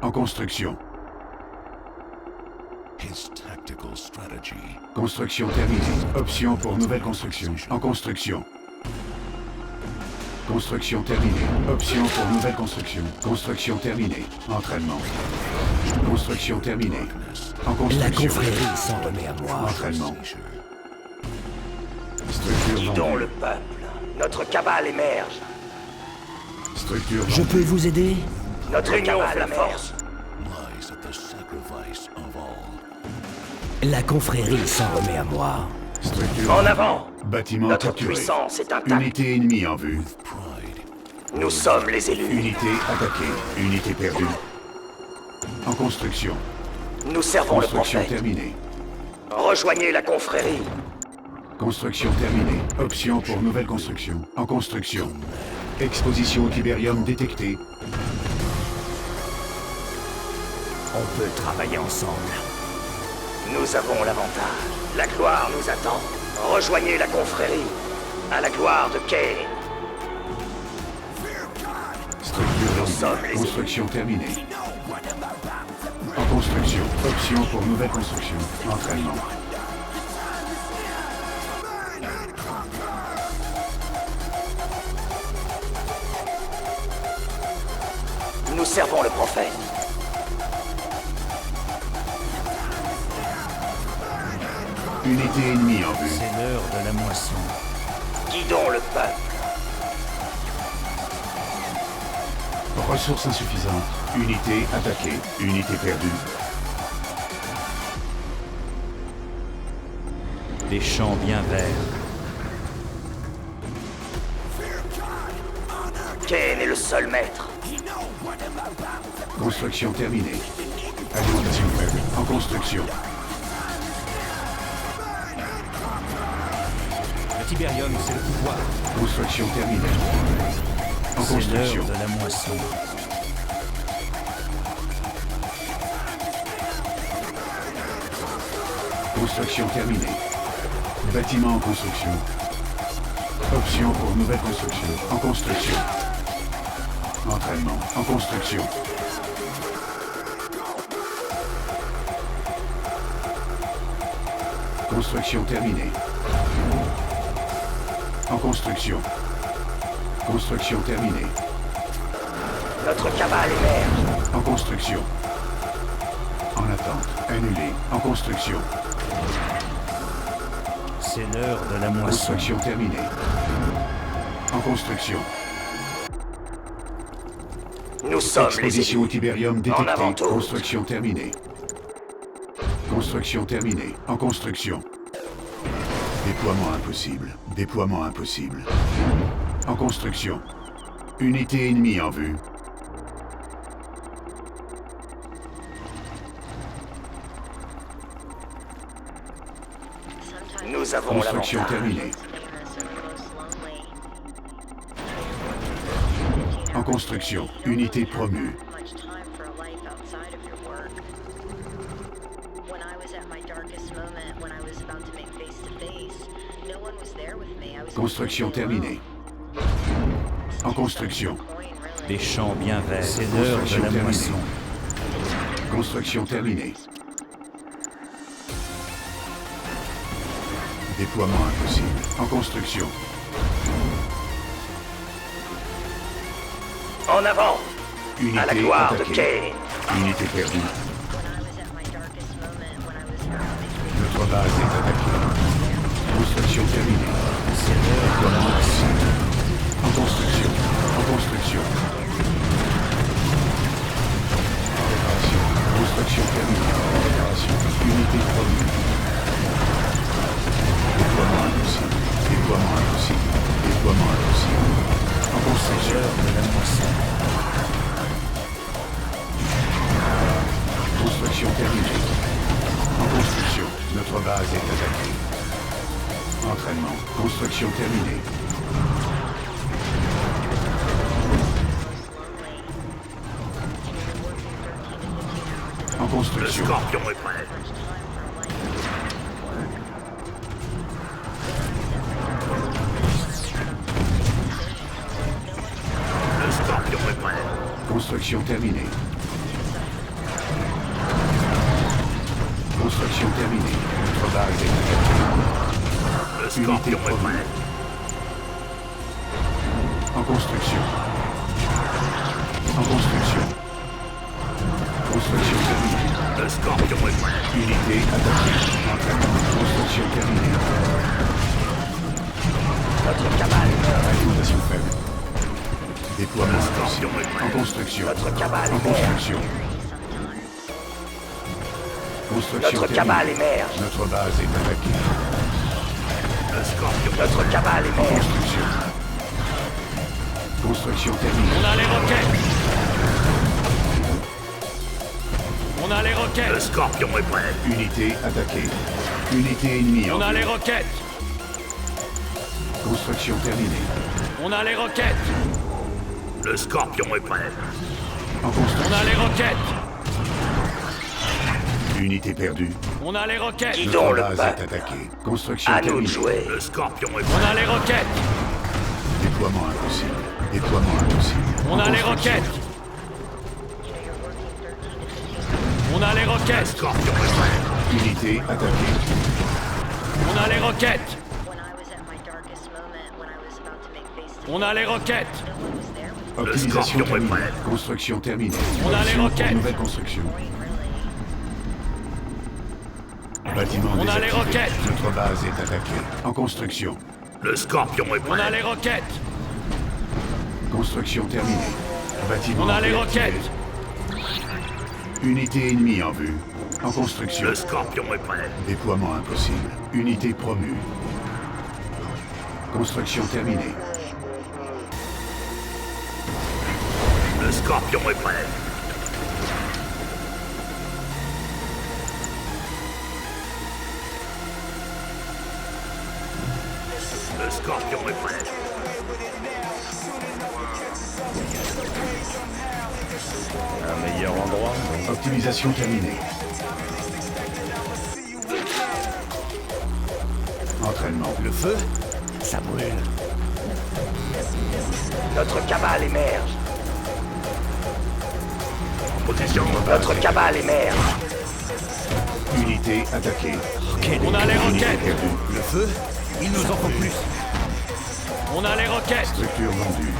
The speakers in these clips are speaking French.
En construction. Construction terminée. Option pour nouvelle construction. En construction. Construction terminée. Option pour nouvelle construction. Construction terminée. Entraînement. Construction terminée. En construction. La confrérie s'en remet à moi. Entraînement. Structure Guidons vendue. le peuple. Notre cabale émerge. Structure Je vendue. peux vous aider? Notre union fait la force. La confrérie s'en remet à moi. Structure En vendue. avant. Bâtiment Notre capturé. puissance est intacte. Unité ennemie en vue. Nous sommes les élus. Unité attaquée. Unité perdue. En construction. Nous servons le Construction prophète. terminée. Rejoignez la confrérie. Construction terminée. Option pour nouvelle construction. En construction. Exposition au Tiberium détectée. On peut travailler ensemble. Nous avons l'avantage. La gloire nous attend. Rejoignez la confrérie. À la gloire de Cain. Structure Nous vendue. sommes les Construction terminée. En construction. Option pour nouvelle construction. Entraînement. Nous servons le prophète. Unité ennemie en vue. C'est l'heure de la moisson. Guidons le peuple. Ressources insuffisantes. Unité attaquée. Unité perdue. Les champs bien verts. Cain est le seul maître. Construction terminée. Alimentation faible. En construction. Le Tiberium, c'est le pouvoir. Construction terminée. En C'est construction. l'heure de la moisson. Construction terminée. Bâtiment en construction. Option pour nouvelle construction. En construction. Entraînement. En construction. Construction terminée. En construction. Construction terminée. Notre cabale émerge. En construction. En attente. Annulé. En construction. C'est l'heure de la moisson. Construction terminée. En construction. Nous sommes les Exposition au élus. Tiberium En avant détectée. tous. Construction terminée. Construction terminée. En construction. Déploiement impossible. Déploiement impossible. En construction. Unité ennemie en vue. Nous avons Construction l'avantage. terminée. En construction. Unité promue. Construction terminée. En construction. Les champs bien verts. C'est l'heure de la terminée. moisson. Construction terminée. Déploiement impossible. En construction. En avant. Unité À la gloire de attaquée. Cain. Unité perdue. Notre base est attaquée. Construction terminée. C'est l'heure de la moisson. En construction. En construction. Préparation. Construction terminée. Préparation. Unité promue. Déploiement impossible. Déploiement impossible. Déploiement impossible. En C'est construction. l'heure de la moisson. Construction terminée. En construction. Notre base est attaquée. Entraînement. Construction terminée. En construction. Scorpion est prêt. Le scorpion est prêt. Construction terminée. Unité promue. En construction. En construction. Construction terminée. Le Scorpion est prêt. Unité attaquée. Entraînement. Construction terminée. Notre cabale meurt. Alimentation faible. Déploiement Le impossible. Scorpion est prêt. En construction. Notre cabale En meurt. construction. Construction Notre cabale terminée. émerge. Notre base est attaquée. Le Scorpion. Notre cabale En émerge. construction. Construction terminée. On a les roquettes. On a les Le roquettes. Scorpion est prêt. Unité attaquée. Unité ennemie en On a vue. les roquettes. Construction terminée. On a les roquettes. Le Scorpion est prêt. En On construction. a les roquettes. Unité perdue. On a les roquettes. Guidons Notre le base peuple. est attaquée. Construction À nous de terminée. jouer. Le Scorpion est prêt. On a les roquettes. Déploiement impossible. Déploiement impossible. On En a les construction. roquettes. On a les Le roquettes. Scorpion est prêt. Unité attaquée. On a les roquettes. When I was at my darkest moment, when I was about to make faces, On a les roquettes. no one was there. Optimisation Scorpion est terminée. prêt. Construction terminée. On a les Option pour roquettes. nouvelle construction. Bâtiment On a les désactivé. roquettes. Notre base est attaquée. En construction. Le Scorpion est On a prêt. les roquettes. Construction terminée. Bâtiment On a les réactivé. roquettes. Unité ennemie en vue. En construction. Le Scorpion est prêt. Déploiement impossible. Unité promue. Construction terminée. Le Scorpion est prêt. Le Scorpion est prêt. Un meilleur endroit. Optimisation terminée. Entraînement. Le feu, ça brûle. Notre cabale émerge. Position. Notre cabale émerge. Unité attaquée. On a les Unité roquettes. perdue. Le feu, il nous en faut plus. On a les roquettes. Structure vendue.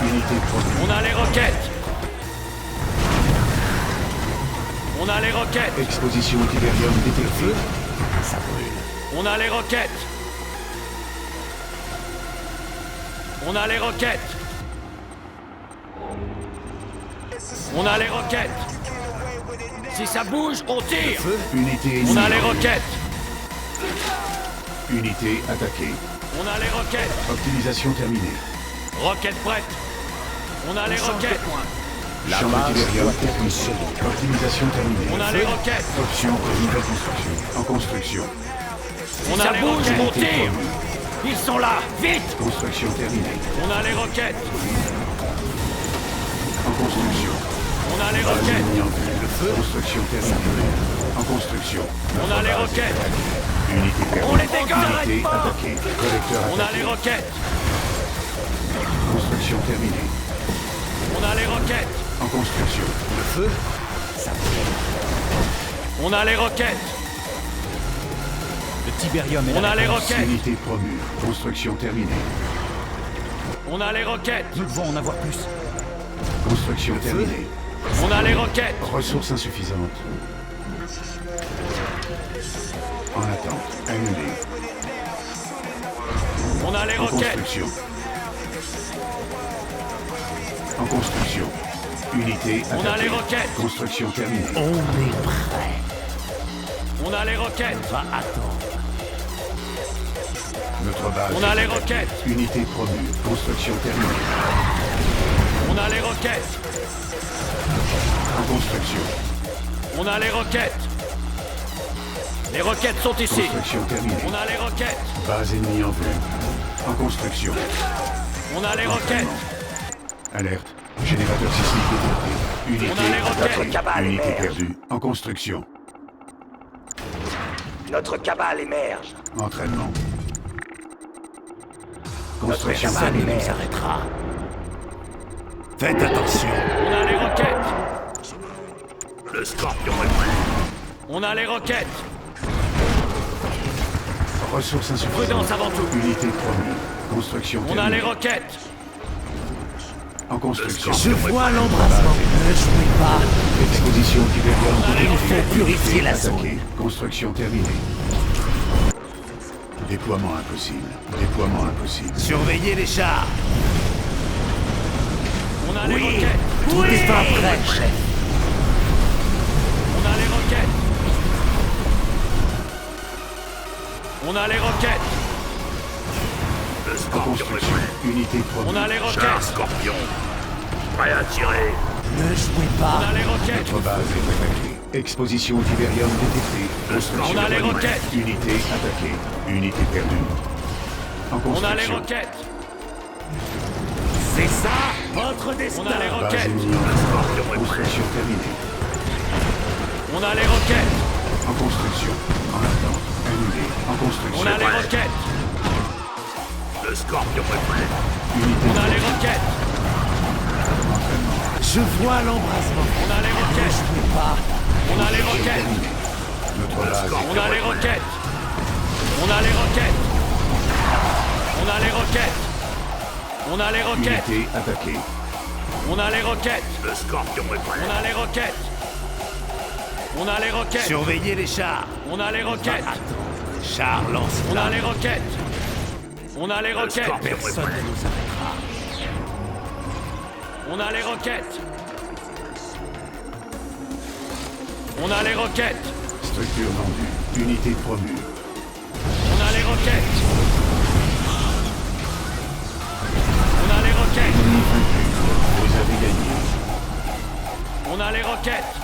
Unité promue. On a les roquettes. On a les roquettes. Exposition Tiberium détectée. Ça brûle. On a les roquettes. On a les roquettes. On a les roquettes. Si ça bouge, on tire. Unité On a ennemie. les roquettes. Unité attaquée. On a les roquettes. Optimisation terminée. Roquettes prêtes. On a les roquettes. La Champ base de Tiberium doit être terminé. solide. Optimisation terminée. On a les roquettes. Option pour nouvelle construction. En construction. On a les roquettes. On tire. Ils sont là. Vite. Construction terminée. On a les roquettes. En construction. On a les Base roquettes. ennemie en vue. Construction terminée. En construction. On a les roquettes. Unité perdue. On les dégaine. Unité attaquée. Collecteur On a attaqué. les roquettes. Construction terminée. On a les roquettes. En construction. Le feu, ça brûle. On a les roquettes. Le Tiberium est On la a les réponse. roquettes. Unité promue. Construction terminée. On a les roquettes. Nous devons en avoir plus. Construction terminée. On a les roquettes. Ressources insuffisantes. En attente. Annulé. On a les En roquettes. construction. En construction. Unité On a attaquée. les roquettes. Construction terminée. On est prêt. On a les roquettes. Va attendre. Notre base. On a est les attaquée. roquettes. Unité promue. Construction terminée. On a les roquettes. En construction. On a les roquettes. Les roquettes sont ici. Construction terminée. On a les roquettes. Base ennemie en vue. En construction. On a les roquettes. Alerte. Générateur sismique détecté. Unité On a les roquettes. attaquée. Notre cabale Unité émerge. perdue. En construction. Notre cabale émerge. Entraînement. Notre Construction cabale Ça ne terminée. nous arrêtera. Faites attention. On a les roquettes. Le Scorpion est prêt. On a les roquettes. Ressources insuffisantes. Prudence avant tout. Unité promue. Construction On a terminée. les roquettes. En construction. Je vois l'embrasement. Ne jouez pas. Exposition d'Iberium. Il faut purifier la zone. Attaqué. Construction terminée. Déploiement impossible. Déploiement impossible. Surveillez les chars. On a les Oui, roquettes. tout est pas prêt, chef. On a les roquettes. On a les roquettes. En construction. Unité promue. On a les roquettes. Scorpion. Prêt à tirer. Ne jouez On pas. a les roquettes. Notre base est attaquée. Exposition d'Iberium détectée. Construction On a les terminée. roquettes. Unité attaquée. Unité perdue. En On construction. a les roquettes. C'est ça, votre destin. On a les Base roquettes. ennemie en vue. Construction terminée. On a les roquettes. En construction. En attente. Annulé. En construction. On a les roquettes. Le Scorpion est prêt. Unité On a les roquettes. entraînement. Je vois l'embrasement. On a les Ne roquettes. jouez pas. On a les roquettes. Terminé. Notre base est On a les roquettes. On a les roquettes. On a les roquettes. On a les roquettes. unité attaquée. On a les roquettes. Le Scorpion est prêt. On a les roquettes. On a les roquettes. Surveillez les chars. On a les roquettes. Attends. Chars lance. On a les roquettes. On a les Le roquettes. Scorpion est Personne prêt. ne nous arrêtera. On a les roquettes. On a les roquettes. Structure vendue. Unité promue. On a les roquettes. On a les roquettes. Ennemi vaincu. Vous avez gagné. On a les roquettes.